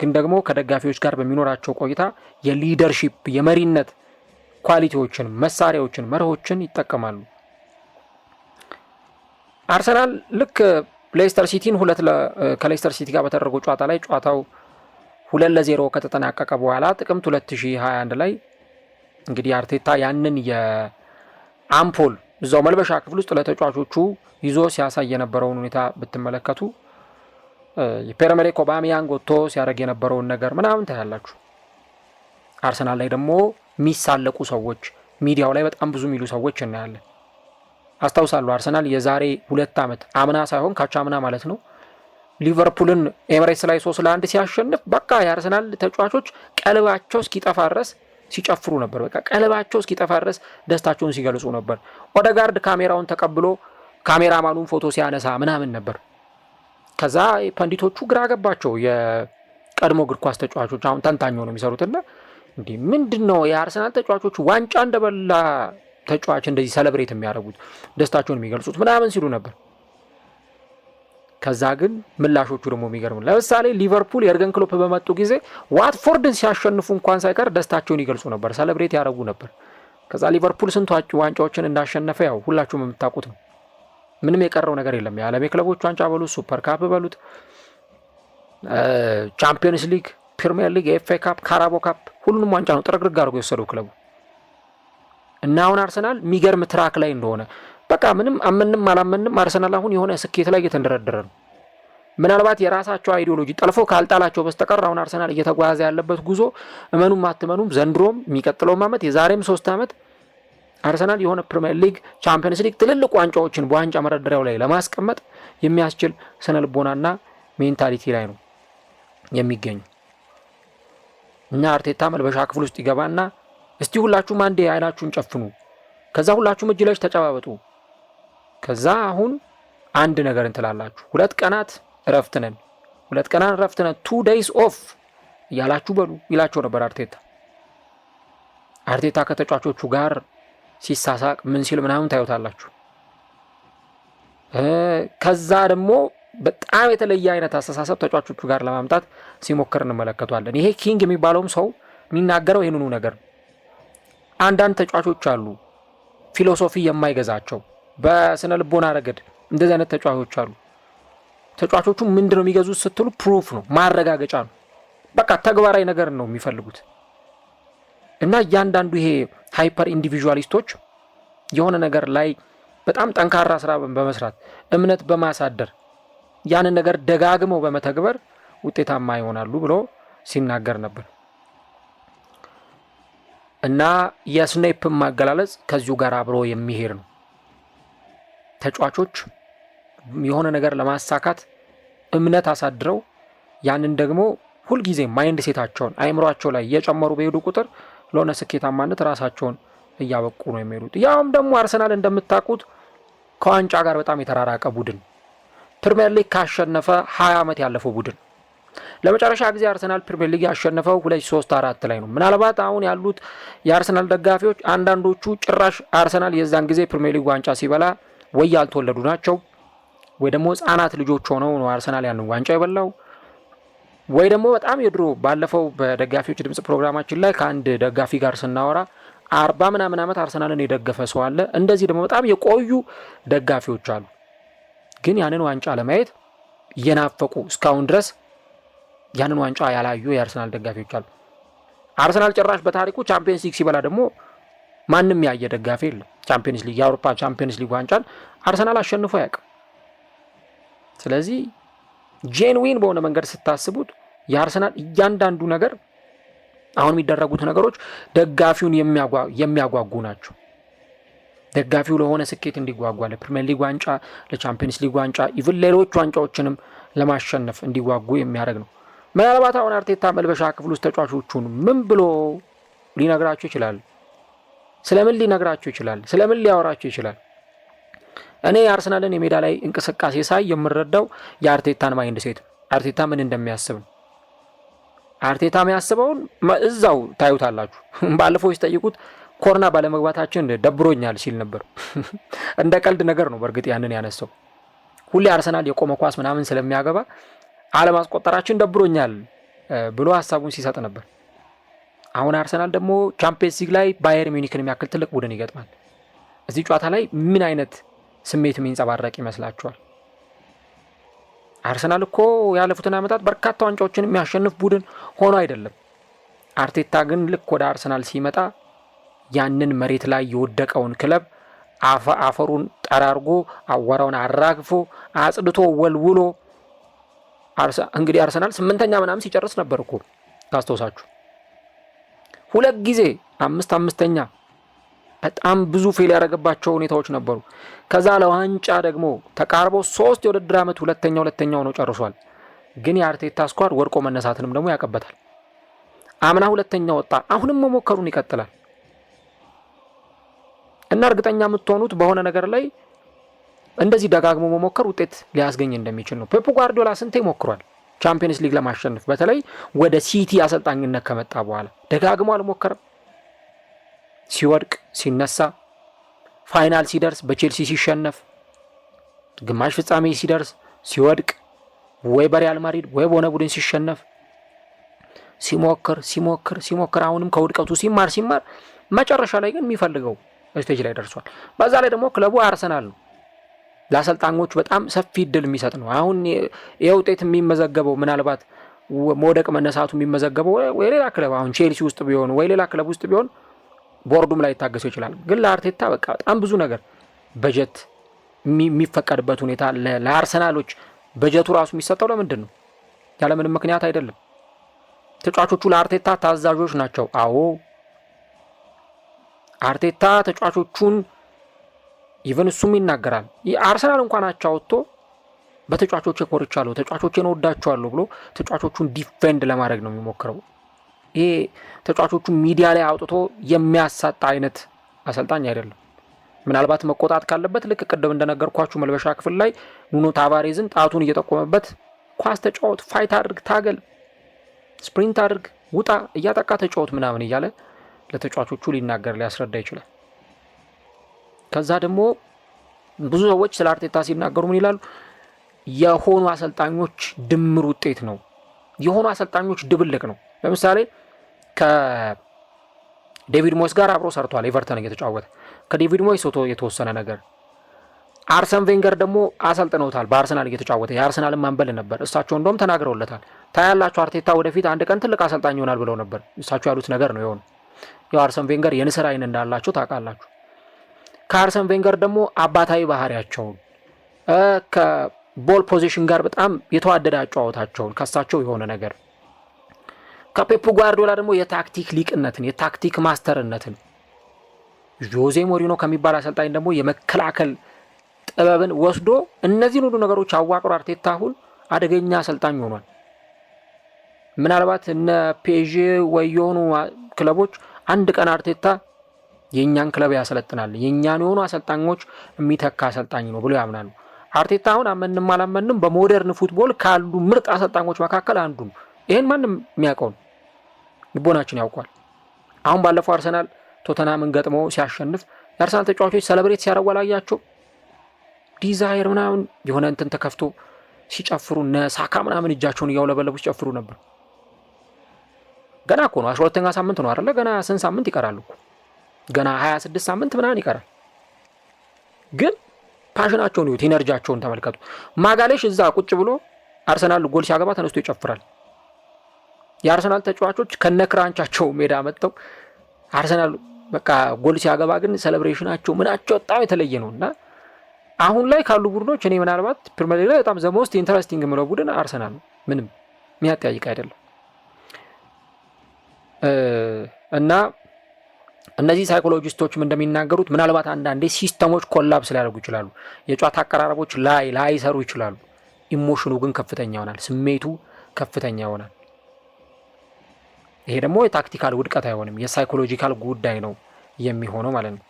[SPEAKER 1] ግን ደግሞ ከደጋፊዎች ጋር በሚኖራቸው ቆይታ የሊደርሺፕ የመሪነት ኳሊቲዎችን፣ መሳሪያዎችን፣ መርሆችን ይጠቀማሉ። አርሰናል ልክ ሌስተር ሲቲን ከሌስተር ሲቲ ጋር በተደረገው ጨዋታ ላይ ጨዋታው 2-0 ከተጠናቀቀ በኋላ ጥቅምት 2021 ላይ እንግዲህ አርቴታ ያንን የአምፖል እዛው መልበሻ ክፍል ውስጥ ለተጫዋቾቹ ይዞ ሲያሳይ የነበረውን ሁኔታ ብትመለከቱ የፔርሜሪክ ኦባሚያንግ ወጥቶ ሲያደርግ የነበረውን ነገር ምናምን ታያላችሁ። አርሰናል ላይ ደግሞ የሚሳለቁ ሰዎች፣ ሚዲያው ላይ በጣም ብዙ የሚሉ ሰዎች እናያለን። አስታውሳለሁ አርሰናል የዛሬ 2 ዓመት አምና ሳይሆን ካቻምና ማለት ነው ሊቨርፑልን ኤምሬትስ ላይ 3-1 ሲያሸንፍ በቃ የአርሰናል ተጫዋቾች ቀልባቸው እስኪጠፋ ድረስ ሲጨፍሩ ነበር። በቃ ቀልባቸው እስኪጠፋ ድረስ ደስታቸውን ሲገልጹ ነበር። ኦዴጋርድ ካሜራውን ተቀብሎ ካሜራማኑን ፎቶ ሲያነሳ ምናምን ነበር። ከዛ ፐንዲቶቹ ግራ ገባቸው። የቀድሞ እግር ኳስ ተጫዋቾች አሁን ተንታኞ ነው የሚሰሩትና እንዲህ ምንድነው የአርሰናል ተጫዋቾች ዋንጫ እንደበላ ተጫዋች እንደዚህ ሰለብሬት የሚያደርጉት ደስታቸውን የሚገልጹት ምናምን ሲሉ ነበር። ከዛ ግን ምላሾቹ ደግሞ የሚገርሙ። ለምሳሌ ሊቨርፑል የርገን ክሎፕ በመጡ ጊዜ ዋትፎርድን ሲያሸንፉ እንኳን ሳይቀር ደስታቸውን ይገልጹ ነበር፣ ሰለብሬት ያደርጉ ነበር። ከዛ ሊቨርፑል ስንት ዋንጫዎችን እንዳሸነፈ ያው ሁላችሁም የምታውቁት ነው። ምንም የቀረው ነገር የለም። የዓለም የክለቦች ዋንጫ በሉት፣ ሱፐር ካፕ በሉት፣ ቻምፒየንስ ሊግ፣ ፕሪሚየር ሊግ፣ ኤፍኤ ካፕ፣ ካራቦ ካፕ ሁሉንም ዋንጫ ነው ጥርግርግ አድርጎ የወሰደው ክለቡ። እና አሁን አርሰናል የሚገርም ትራክ ላይ እንደሆነ በቃ ምንም አመንም አላመንም አርሰናል አሁን የሆነ ስኬት ላይ እየተንደረደረ ነው። ምናልባት የራሳቸው አይዲዮሎጂ ጠልፎ ካልጣላቸው በስተቀር አሁን አርሰናል እየተጓዘ ያለበት ጉዞ እመኑም አትመኑም ዘንድሮም የሚቀጥለውም ዓመት የዛሬም 3 ዓመት አርሰናል የሆነ ፕሪሚየር ሊግ፣ ቻምፒየንስ ሊግ ትልልቅ ዋንጫዎችን በዋንጫ መረደሪያው ላይ ለማስቀመጥ የሚያስችል ስነልቦናና ሜንታሊቲ ላይ ነው የሚገኙ። እና አርቴታ መልበሻ ክፍል ውስጥ ይገባና እስቲ ሁላችሁም አንዴ አይናችሁን ጨፍኑ፣ ከዛ ሁላችሁም እጅ ለእጅ ተጨባበጡ፣ ከዛ አሁን አንድ ነገር እንትላላችሁ፣ 2 ቀናት እረፍት ነን፣ 2 ቀናት እረፍት ነን፣ 2 days off እያላችሁ በሉ ይላቸው ነበር አርቴታ። አርቴታ ከተጫዋቾቹ ጋር ሲሳሳቅ ምን ሲል ምናምን ታዩታላችሁ። ከዛ ደግሞ በጣም የተለየ አይነት አስተሳሰብ ተጫዋቾቹ ጋር ለማምጣት ሲሞክር እንመለከቷለን። ይሄ ኪንግ የሚባለውም ሰው የሚናገረው ይህንኑ ነገር። አንዳንድ ተጫዋቾች አሉ ፊሎሶፊ የማይገዛቸው በስነ ልቦና ረገድ እንደዚህ አይነት ተጫዋቾች አሉ። ተጫዋቾቹ ምንድነው የሚገዙት ስትሉ ፕሩፍ ነው፣ ማረጋገጫ ነው። በቃ ተግባራዊ ነገር ነው የሚፈልጉት። እና እያንዳንዱ ይሄ ሃይፐር ኢንዲቪጁዋሊስቶች የሆነ ነገር ላይ በጣም ጠንካራ ስራ በመስራት እምነት በማሳደር ያንን ነገር ደጋግመው በመተግበር ውጤታማ ይሆናሉ ብሎ ሲናገር ነበር። እና የስኔፕ ማገላለጽ ከዚሁ ጋር አብሮ የሚሄድ ነው። ተጫዋቾች የሆነ ነገር ለማሳካት እምነት አሳድረው ያንን ደግሞ ሁልጊዜ ማይንድ ሴታቸውን አይምሯቸው ላይ እየጨመሩ በሄዱ ቁጥር ለሆነ ስኬታማነት ራሳቸውን እያበቁ ነው የሚሄዱት። ያውም ደግሞ አርሰናል እንደምታውቁት ከዋንጫ ጋር በጣም የተራራቀ ቡድን፣ ፕሪሚየር ሊግ ካሸነፈ 20 ዓመት ያለፈው ቡድን። ለመጨረሻ ጊዜ አርሰናል ፕሪሚየር ሊግ ያሸነፈው 2003-4 ላይ ነው። ምናልባት አሁን ያሉት የአርሰናል ደጋፊዎች አንዳንዶቹ ጭራሽ አርሰናል የዛን ጊዜ ፕሪሚየር ሊግ ዋንጫ ሲበላ ወይ ያልተወለዱ ናቸው ወይ ደግሞ ህጻናት ልጆች ሆነው ነው አርሰናል ያንን ዋንጫ የበላው፣ ወይ ደግሞ በጣም የድሮ ባለፈው በደጋፊዎች ድምጽ ፕሮግራማችን ላይ ከአንድ ደጋፊ ጋር ስናወራ 40 ምናምን ዓመት አርሰናልን የደገፈ ሰው አለ። እንደዚህ ደግሞ በጣም የቆዩ ደጋፊዎች አሉ። ግን ያንን ዋንጫ ለማየት የናፈቁ እስካሁን ድረስ ያንን ዋንጫ ያላዩ የአርሰናል ደጋፊዎች አሉ። አርሰናል ጭራሽ በታሪኩ ቻምፒየንስ ሊግ ሲበላ ደግሞ ማንም ያየ ደጋፊ የለም። ቻምፒየንስ ሊግ የአውሮፓ ቻምፒየንስ ሊግ ዋንጫን አርሰናል አሸንፎ ያውቅም። ስለዚህ ጄንዊን በሆነ መንገድ ስታስቡት የአርሰናል እያንዳንዱ ነገር አሁን የሚደረጉት ነገሮች ደጋፊውን የሚያጓጉ ናቸው። ደጋፊው ለሆነ ስኬት እንዲጓጓ ለፕሪሚየር ሊግ ዋንጫ፣ ለቻምፒየንስ ሊግ ዋንጫ፣ ኢቭን ሌሎች ዋንጫዎችንም ለማሸነፍ እንዲጓጉ የሚያደርግ ነው። ምናልባት አሁን አርቴታ መልበሻ ክፍል ውስጥ ተጫዋቾቹን ምን ብሎ ሊነግራቸው ይችላል? ስለምን ሊነግራቸው ይችላል? ስለምን ሊያወራቸው ይችላል? እኔ የአርሰናልን የሜዳ ላይ እንቅስቃሴ ሳይ የምረዳው የአርቴታን ማይንድ ሴት አርቴታ ምን እንደሚያስብ ነው። አርቴታ የሚያስበውን እዛው ታዩታላችሁ። ባለፈው ሲጠይቁት ኮርና ባለመግባታችን ደብሮኛል ሲል ነበር። እንደ ቀልድ ነገር ነው በእርግጥ ያንን ያነሳው። ሁሌ አርሰናል የቆመ ኳስ ምናምን ስለሚያገባ አለማስቆጠራችን ደብሮኛል ብሎ ሀሳቡን ሲሰጥ ነበር። አሁን አርሰናል ደግሞ ቻምፒየንስ ሊግ ላይ ባየር ሚኒክን የሚያክል ትልቅ ቡድን ይገጥማል። እዚህ ጨዋታ ላይ ምን አይነት ስሜት የሚንጸባረቅ ይመስላችኋል? አርሰናል እኮ ያለፉትን ዓመታት በርካታ ዋንጫዎችን የሚያሸንፍ ቡድን ሆኖ አይደለም። አርቴታ ግን ልክ ወደ አርሰናል ሲመጣ ያንን መሬት ላይ የወደቀውን ክለብ አፈሩን ጠራርጎ አዋራውን አራግፎ አጽድቶ ወልውሎ እንግዲህ አርሰናል 8ኛ ምናምን ሲጨርስ ነበር እኮ ታስታውሳችሁ። 2 ጊዜ 5ኛ በጣም ብዙ ፌል ያደረገባቸው ሁኔታዎች ነበሩ። ከዛ ለዋንጫ ደግሞ ተቃርቦ 3 የውድድር ዓመት ሁለተኛው ነው ጨርሷል። ግን የአርቴታ ስኳድ ወድቆ መነሳትንም ደግሞ ያቀበታል። አምና 2ኛ ወጣ። አሁንም መሞከሩን ይቀጥላል። እና እርግጠኛ የምትሆኑት በሆነ ነገር ላይ እንደዚህ ደጋግሞ መሞከር ውጤት ሊያስገኝ እንደሚችል ነው። ፔፕ ጓርዲዮላ ስንቴ ሞክሯል ቻምፒየንስ ሊግ ለማሸነፍ። በተለይ ወደ ሲቲ አሰልጣኝነት ከመጣ በኋላ ደጋግሞ አልሞከረም። ሲወድቅ ሲነሳ፣ ፋይናል ሲደርስ በቼልሲ ሲሸነፍ፣ ግማሽ ፍጻሜ ሲደርስ ሲወድቅ፣ ወይ በሪያል ማድሪድ ወይ በሆነ ቡድን ሲሸነፍ ሲሞክር አሁንም ከውድቀቱ ሲማር መጨረሻ ላይ ግን የሚፈልገው ስቴጅ ላይ ደርሷል። በዛ ላይ ደግሞ ክለቡ አርሰናል ነው። ለአሰልጣኞች በጣም ሰፊ እድል የሚሰጥ ነው። አሁን የውጤት የሚመዘገበው ምናልባት መውደቅ መነሳቱ የሚመዘገበው ወይ ሌላ ክለብ አሁን ቼልሲ ውስጥ ቢሆን ወይ ሌላ ክለብ ውስጥ ቢሆን ቦርዱም ላይ ይታገሰው ይችላል። ግን ለአርቴታ በቃ በጣም ብዙ ነገር በጀት የሚፈቀድበት ሁኔታ ለአርሰናሎች በጀቱ ራሱ የሚሰጠው ለምንድን ነው? ያለምንም ምክንያት አይደለም። ተጫዋቾቹ ለአርቴታ ታዛዦች ናቸው። አዎ አርቴታ ተጫዋቾቹን ኢቨን እሱም ይናገራል። አርሰናል እንኳን አቻ ወጥቶ በተጫዋቾቼ ኮርቻለሁ፣ ተጫዋቾቼን ወዳቸዋለሁ ብሎ ተጫዋቾቹን ዲፌንድ ለማድረግ ነው የሚሞክረው። ይሄ ተጫዋቾቹን ሚዲያ ላይ አውጥቶ የሚያሳጣ አይነት አሰልጣኝ አይደለም። ምናልባት መቆጣት ካለበት ልክ ቅድም እንደነገርኳችሁ መልበሻ ክፍል ላይ ኑኖ ታቫሬዝን ጣቱን እየጠቆመበት ኳስ ተጫወት፣ ፋይት አድርግ፣ ታገል፣ ስፕሪንት አድርግ፣ ውጣ፣ እያጠቃ ተጫወት ምናምን እያለ ለተጫዋቾቹ ሊናገር ሊያስረዳ ይችላል። ከዛ ደግሞ ብዙ ሰዎች ስለ አርቴታ ሲናገሩ ምን ይላሉ? የሆኑ አሰልጣኞች ድምር ውጤት ነው፣ የሆኑ አሰልጣኞች ድብልቅ ነው። ለምሳሌ ከዴቪድ ሞይስ ጋር አብሮ ሰርቷል፣ ኤቨርተን እየተጫወተ ከዴቪድ ሞይስ የተወሰነ ነገር። አርሰን ቬንገር ደግሞ አሰልጥነውታል በአርሰናል እየተጫወተ፣ የአርሰናልን ማንበል ነበር። እሳቸው እንደውም ተናግረውለታል። ታያላችሁ አርቴታ ወደፊት አንድ ቀን ትልቅ አሰልጣኝ ይሆናል ብለው ነበር። እሳቸው ያሉት ነገር ነው የሆነ። ያው አርሰን ቬንገር የንስር አይን እንዳላቸው ታውቃላችሁ። ከአርሰን ቬንገር ደግሞ አባታዊ ባህሪያቸውን ከቦል ፖዚሽን ጋር በጣም የተዋደደ አጨዋወታቸውን ከሳቸው የሆነ ነገር፣ ከፔፕ ጓርዲዮላ ደግሞ የታክቲክ ሊቅነትን የታክቲክ ማስተርነትን፣ ጆዜ ሞሪኖ ከሚባል አሰልጣኝ ደግሞ የመከላከል ጥበብን ወስዶ እነዚህን ሁሉ ነገሮች አዋቅሮ አርቴታ አሁን አደገኛ አሰልጣኝ ሆኗል። ምናልባት እነ ፔዤ ወይ የሆኑ ክለቦች አንድ ቀን አርቴታ የእኛን ክለብ ያሰለጥናል፣ የእኛን የሆኑ አሰልጣኞች የሚተካ አሰልጣኝ ነው ብሎ ያምናሉ። አርቴታ አሁን አመንም አላመንም በሞደርን ፉትቦል ካሉ ምርጥ አሰልጣኞች መካከል አንዱ ነው። ይህን ማንም የሚያውቀው ነው፣ ልቦናችን ያውቋል። አሁን ባለፈው አርሰናል ቶተናምን ገጥሞ ሲያሸንፍ የአርሰናል ተጫዋቾች ሰለብሬት ሲያደርጉ አላያቸው? ዲዛይር ምናምን የሆነ እንትን ተከፍቶ ሲጨፍሩ እነ ሳካ ምናምን እጃቸውን እያውለበለቡ ሲጨፍሩ ነበር። ገና እኮ ነው 12ኛ ሳምንት ነው አይደለ? ገና ስንት ሳምንት ይቀራል እኮ? ገና 26 ሳምንት ምናምን ይቀራል። ግን ፓሽናቸውን ይሁት ኢነርጂያቸውን ተመልከቱ። ማጋሌሽ እዛ ቁጭ ብሎ አርሰናል ጎል ሲያገባ ተነስቶ ይጨፍራል። የአርሰናል ተጫዋቾች ከነክራንቻቸው ሜዳ መጥተው አርሰናል በቃ ጎል ሲያገባ ግን ሴሌብሬሽናቸው ምናቸው በጣም የተለየ ነው እና አሁን ላይ ካሉ ቡድኖች እኔ ምናልባት ፕሪሚየር ሊግ ላይ በጣም ዘ ሞስት ኢንተረስቲንግ የምለው ቡድን አርሰናል ነው። ምንም የሚያጠያይቅ አይደለም። እና እነዚህ ሳይኮሎጂስቶችም እንደሚናገሩት ምናልባት አንዳንዴ ሲስተሞች ኮላፕስ ሊያደርጉ ይችላሉ። የጨዋታ አቀራረቦች ላይሰሩ ይችላሉ። ኢሞሽኑ ግን ከፍተኛ ይሆናል። ስሜቱ ከፍተኛ ይሆናል። ይሄ ደግሞ የታክቲካል ውድቀት አይሆንም፣ የሳይኮሎጂካል ጉዳይ ነው የሚሆነው ማለት ነው።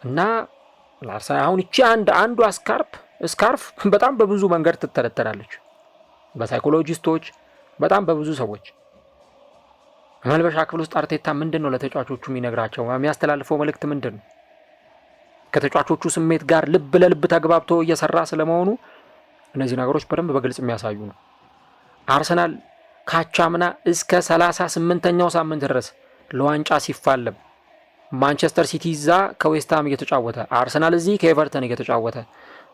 [SPEAKER 1] እና አሁን እቺ አንዷ ስካርፍ በጣም በብዙ መንገድ ትተረተራለች። በሳይኮሎጂስቶች በጣም በብዙ ሰዎች መልበሻ ክፍል ውስጥ አርቴታ ምንድን ነው ለተጫዋቾቹ የሚነግራቸው? የሚያስተላልፈው መልእክት ምንድን ነው? ከተጫዋቾቹ ስሜት ጋር ልብ ለልብ ተግባብቶ እየሰራ ስለመሆኑ እነዚህ ነገሮች በደንብ በግልጽ የሚያሳዩ ነው። አርሰናል ካቻምና እስከ 38ኛው ሳምንት ድረስ ለዋንጫ ሲፋለም ማንቸስተር ሲቲ እዛ ከዌስትሃም እየተጫወተ አርሰናል እዚህ ከኤቨርተን እየተጫወተ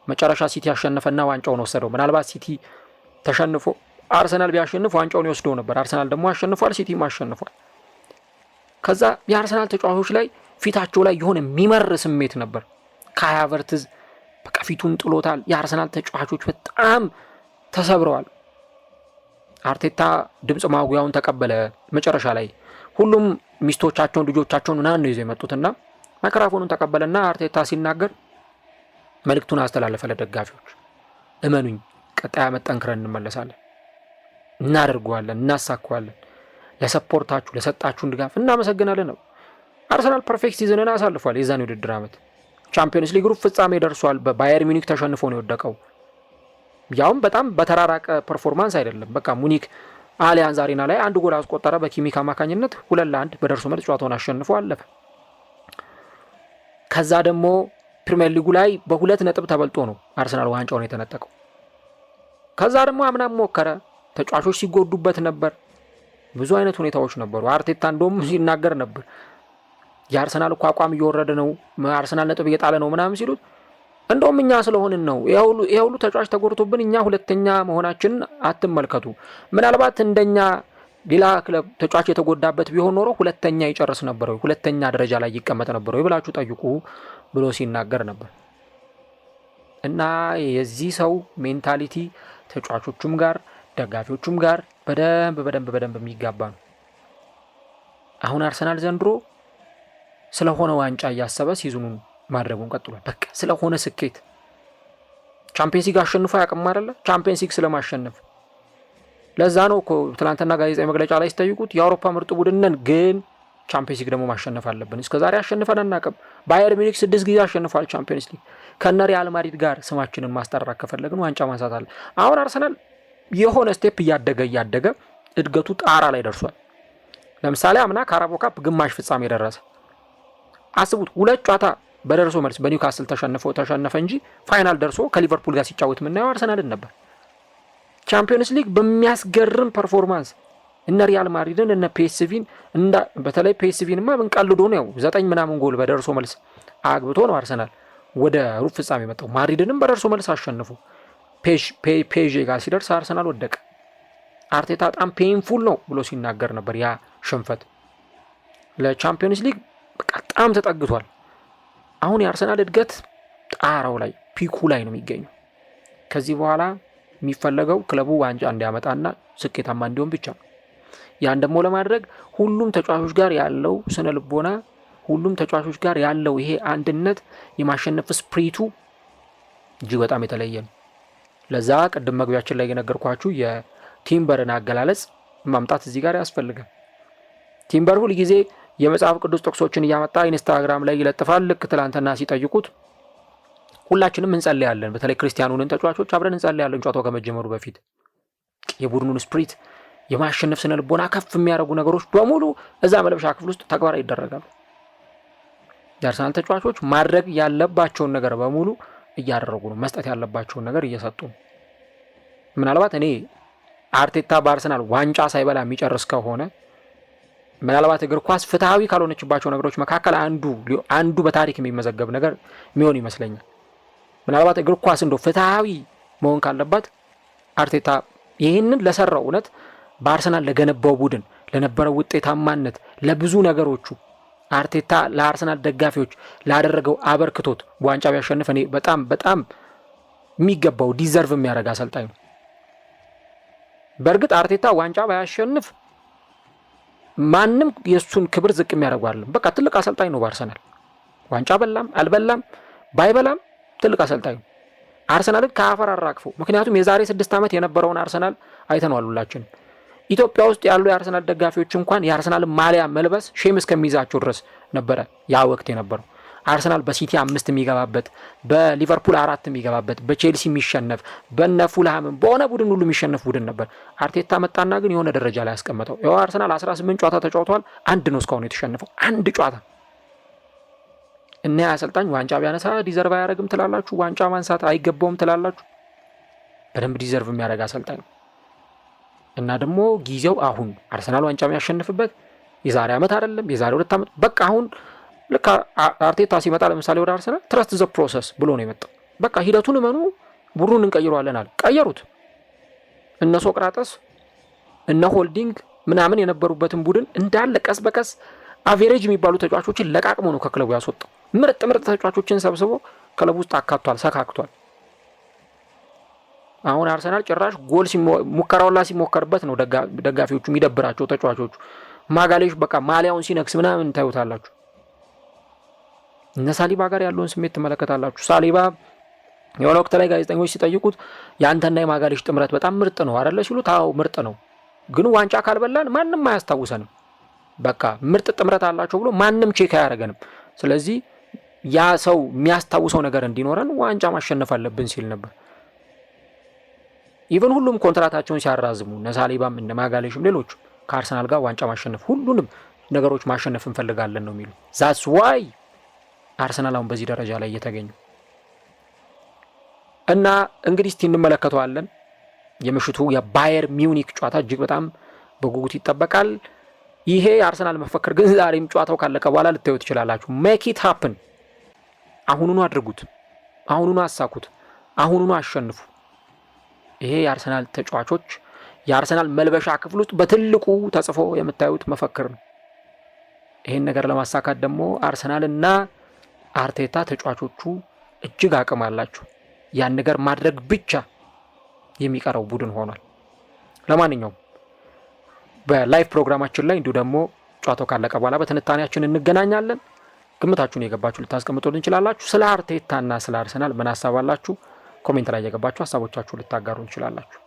[SPEAKER 1] መጨረሻ ሲቲ አሸነፈና ዋንጫውን ወሰደው። ምናልባት ሲቲ ተሸንፎ አርሰናል ቢያሸንፍ ዋንጫውን ይወስደው ነበር። አርሰናል ደግሞ አሸንፏል፣ ሲቲም አሸንፏል። ከዛ የአርሰናል ተጫዋቾች ላይ ፊታቸው ላይ የሆነ የሚመር ስሜት ነበር። ካይ ሃቨርትዝ በቃ ፊቱን ጥሎታል። የአርሰናል ተጫዋቾች በጣም ተሰብረዋል። አርቴታ ድምፅ ማጉያውን ተቀበለ። መጨረሻ ላይ ሁሉም ሚስቶቻቸውን ልጆቻቸውን ምናምን ነው ይዘው የመጡትና ማይክሮፎኑን ተቀበለና አርቴታ ሲናገር መልእክቱን አስተላለፈ ለደጋፊዎች። እመኑኝ ቀጣይ ዓመት ጠንክረን እንመለሳለን፣ እናደርገዋለን፣ እናሳካዋለን። ለሰፖርታችሁ ለሰጣችሁን ድጋፍ እናመሰግናለን ነው። አርሰናል ፐርፌክት ሲዝንን አሳልፏል። የዛን ውድድር ዓመት ቻምፒዮንስ ሊግ ሩብ ፍጻሜ ደርሷል። በባየር ሚኒክ ተሸንፎ ነው የወደቀው። ያውም በጣም በተራራቀ ፐርፎርማንስ አይደለም። በቃ ሙኒክ አሊያንዝ አሬና ላይ አንድ ጎል አስቆጠረ በኪሚክ አማካኝነት 2-1 በደርሶ መልስ ጨዋታውን አሸንፎ አለፈ። ከዛ ደግሞ ፕሪሚየር ሊጉ ላይ በ2 ነጥብ ተበልጦ ነው አርሰናል ዋንጫውን የተነጠቀው። ከዛ ደግሞ አምናም ሞከረ። ተጫዋቾች ሲጎዱበት ነበር። ብዙ አይነት ሁኔታዎች ነበሩ። አርቴታ እንደውም ሲናገር ነበር የአርሰናል እኮ አቋም እየወረደ ነው፣ አርሰናል ነጥብ እየጣለ ነው ምናምን ሲሉት እንደውም እኛ ስለሆንን ነው ይሄ ሁሉ ተጫዋች ተጎድቶብን እኛ ሁለተኛ መሆናችንን አትመልከቱ። ምናልባት እንደኛ ሌላ ክለብ ተጫዋች የተጎዳበት ቢሆን ኖሮ ሁለተኛ ይጨርስ ነበር ወይ ሁለተኛ ደረጃ ላይ ይቀመጥ ነበር ወይ ብላችሁ ጠይቁ ብሎ ሲናገር ነበር። እና የዚህ ሰው ሜንታሊቲ ተጫዋቾቹም ጋር ደጋፊዎቹም ጋር በደንብ የሚጋባ ነው። አሁን አርሰናል ዘንድሮ ስለሆነ ዋንጫ እያሰበ ሲዝኑን ማድረጉን ቀጥሏል። በቃ ስለሆነ ስኬት ቻምፒየንስ ሊግ አሸንፎ ያቅም አይደለ? ቻምፒየንስ ሊግ ስለማሸነፍ ለዛ ነው እኮ ትናንትና ጋዜጣዊ መግለጫ ላይ ሲጠይቁት የአውሮፓ ምርጥ ቡድን ነን፣ ግን ቻምፒየንስ ሊግ ደግሞ ማሸነፍ አለብን። እስከዛሬ አሸንፈን አናውቅም። ባየር ሚኒክ 6 ጊዜ አሸንፏል ቻምፒየንስ ሊግ። ከነ ሪያል ማድሪድ ጋር ስማችንን ማስጠራት ከፈለግን ዋንጫ ማንሳት አለ። አሁን አርሰናል የሆነ ስቴፕ እያደገ እድገቱ ጣራ ላይ ደርሷል። ለምሳሌ አምና ካራቦ ካፕ ግማሽ ፍጻሜ ደረሰ። አስቡት 2 ጨዋታ በደርሶ መልስ በኒውካስል ተሸነፈ እንጂ ፋይናል ደርሶ ከሊቨርፑል ጋር ሲጫወት የምናየው አርሰናልን ነበር። ቻምፒዮንስ ሊግ በሚያስገርም ፐርፎርማንስ እነ ሪያል ማድሪድን እነ ፒኤስቪን በተለይ ፒኤስቪንማ ብንቀልዶ ነው 9 ምናምን ጎል በደርሶ መልስ አግብቶ ነው አርሰናል ወደ ሩብ ፍጻሜ መጣው። ማድሪድንም በደርሶ መልስ አሸንፎ ፔዤ ጋር ሲደርስ አርሰናል ወደቀ። አርቴታ በጣም ፔንፉል ነው ብሎ ሲናገር ነበር። ያ ሽንፈት ለቻምፒዮንስ ሊግ በጣም ተጠግቷል። አሁን የአርሰናል እድገት ጣራው ላይ ፒኩ ላይ ነው የሚገኘው። ከዚህ በኋላ የሚፈለገው ክለቡ ዋንጫ እንዲያመጣና ስኬታማ እንዲሆን ብቻ ነው። ያን ደግሞ ለማድረግ ሁሉም ተጫዋቾች ጋር ያለው ስነ ልቦና፣ ሁሉም ተጫዋቾች ጋር ያለው ይሄ አንድነት፣ የማሸነፍ ስፕሪቱ እጅግ በጣም የተለየ ነው። ለዛ ቅድም መግቢያችን ላይ የነገርኳችሁ የቲምበርን አገላለጽ ማምጣት እዚህ ጋር ያስፈልጋል። ቲምበር ሁል ጊዜ የመጽሐፍ ቅዱስ ጥቅሶችን እያመጣ ኢንስታግራም ላይ ይለጥፋል። ልክ ትላንትና ሲጠይቁት ሁላችንም እንጸልያለን፣ በተለይ ክርስቲያኑንን ተጫዋቾች አብረን እንጸልያለን ጨዋታው ከመጀመሩ በፊት። የቡድኑን ስፕሪት የማሸነፍ ስነ ልቦና ከፍ የሚያደርጉ ነገሮች በሙሉ እዛ መለበሻ ክፍል ውስጥ ተግባራዊ ይደረጋሉ። የአርሰናል ተጫዋቾች ማድረግ ያለባቸውን ነገር በሙሉ እያደረጉ ነው። መስጠት ያለባቸውን ነገር እየሰጡ ነው። ምናልባት እኔ አርቴታ በአርሰናል ዋንጫ ሳይበላ የሚጨርስ ከሆነ ምናልባት እግር ኳስ ፍትሃዊ ካልሆነችባቸው ነገሮች መካከል አንዱ በታሪክ የሚመዘገብ ነገር የሚሆን ይመስለኛል። ምናልባት እግር ኳስ እንደው ፍትሃዊ መሆን ካለባት አርቴታ ይህንን ለሰራው እውነት በአርሰናል ለገነባው ቡድን ለነበረው ውጤታማነት ለብዙ ነገሮቹ አርቴታ ለአርሰናል ደጋፊዎች ላደረገው አበርክቶት ዋንጫ ቢያሸንፍ እኔ በጣም በጣም የሚገባው ዲዘርቭ የሚያደርግ አሰልጣኝ ነው። በእርግጥ አርቴታ ዋንጫ ባያሸንፍ ማንም የሱን ክብር ዝቅ የሚያደርገው አይደለም። በቃ ትልቅ አሰልጣኝ ነው በአርሰናል ዋንጫ በላም አልበላም ባይበላም ትልቅ አሰልጣኝ ነው። አርሰናልን ከአፈር አራግፎ ምክንያቱም የዛሬ 6 ዓመት የነበረውን አርሰናል አይተነዋል ሁላችን። ኢትዮጵያ ውስጥ ያሉ የአርሰናል ደጋፊዎች እንኳን የአርሰናልን ማሊያ መልበስ ሼም እስከሚይዛቸው ድረስ ነበረ ያ ወቅት የነበረው። አርሰናል በሲቲ 5 የሚገባበት፣ በሊቨርፑል 4 የሚገባበት፣ በቼልሲ የሚሸነፍ፣ በነፉልሃም በሆነ ቡድን ሁሉ የሚሸነፍ ቡድን ነበር። አርቴታ መጣና ግን የሆነ ደረጃ ላይ ያስቀመጠው። ያው አርሰናል 18 ጨዋታ ተጫውቷል፣ አንድ ነው እስካሁን የተሸነፈው፣ አንድ ጨዋታ። እና አሰልጣኝ ዋንጫ ቢያነሳ ዲዘርቭ አያደርግም ትላላችሁ? ዋንጫ ማንሳት አይገባውም ትላላችሁ? በደንብ ዲዘርቭ የሚያደርግ አሰልጣኝ ነው። እና ደግሞ ጊዜው አሁን አርሰናል ዋንጫ የሚያሸንፍበት የዛሬ ዓመት አይደለም፣ የዛሬ 2 ዓመት በቃ አሁን ልክ አርቴታ ሲመጣ ለምሳሌ ወደ አርሰናል ትረስት ዘ ፕሮሰስ ብሎ ነው የመጣው። በቃ ሂደቱን እመኑ፣ ቡድኑን እንቀይረዋለን አለ። ቀየሩት። እነ ሶቅራጠስ እነ ሆልዲንግ ምናምን የነበሩበትን ቡድን እንዳለ ቀስ በቀስ አቬሬጅ የሚባሉ ተጫዋቾችን ለቃቅሞ ነው ከክለቡ ያስወጣው። ምርጥ ተጫዋቾችን ሰብስቦ ክለቡ ውስጥ አካቷል፣ ሰካክቷል። አሁን አርሰናል ጭራሽ ጎል ሙከራውላ ሲሞከርበት ነው ደጋፊዎቹ የሚደብራቸው ተጫዋቾቹ። ማጋሌሽ በቃ ማሊያውን ሲነክስ ምናምን ታዩታላችሁ። እነ ሳሊባ ጋር ያለውን ስሜት ትመለከታላችሁ። ሳሊባ የሆነ ወቅት ላይ ጋዜጠኞች ሲጠይቁት ያንተና የማጋሌሽ ጥምረት በጣም ምርጥ ነው አይደለ ሲሉት፣ አዎ ምርጥ ነው፣ ግን ዋንጫ ካልበላን ማንም አያስታውሰንም። በቃ ምርጥ ጥምረት አላቸው ብሎ ማንም ቼክ አያደርገንም። ስለዚህ ያ ሰው የሚያስታውሰው ነገር እንዲኖረን ዋንጫ ማሸነፍ አለብን ሲል ነበር። ኢቨን ሁሉም ኮንትራታቸውን ሲያራዝሙ እነ ሳሊባም እነ ማጋሌሽም ሌሎቹ ከአርሰናል ጋር ዋንጫ ማሸነፍ ሁሉንም ነገሮች ማሸነፍ እንፈልጋለን ነው የሚሉ። ዛትስ ዋይ አርሰናል አሁን በዚህ ደረጃ ላይ እየተገኙ እና እንግዲህ እስቲ እንመለከተዋለን። የምሽቱ የባየር ሚዩኒክ ጨዋታ እጅግ በጣም በጉጉት ይጠበቃል። ይሄ የአርሰናል መፈክር ግን ዛሬም ጨዋታው ካለቀ በኋላ ልታዩ ትችላላችሁ። ሜክ ኢት ሃፕን፣ አሁኑኑ አድርጉት፣ አሁኑኑ አሳኩት፣ አሁኑኑ አሸንፉ። ይሄ የአርሰናል ተጫዋቾች የአርሰናል መልበሻ ክፍል ውስጥ በትልቁ ተጽፎ የምታዩት መፈክር ነው። ይሄን ነገር ለማሳካት ደግሞ አርሰናልና አርቴታ ተጫዋቾቹ እጅግ አቅም አላቸው። ያን ነገር ማድረግ ብቻ የሚቀረው ቡድን ሆኗል። ለማንኛውም በላይቭ ፕሮግራማችን ላይ እንዲሁ ደግሞ ጨዋታው ካለቀ በኋላ በትንታኔያችን እንገናኛለን። ግምታችሁን የገባችሁ ልታስቀምጡልን እንችላላችሁ። ስለ አርቴታና ስለ አርሰናል ምን ሀሳብ አላችሁ? ኮሜንት ላይ የገባችሁ ሀሳቦቻችሁ ልታጋሩ እንችላላችሁ።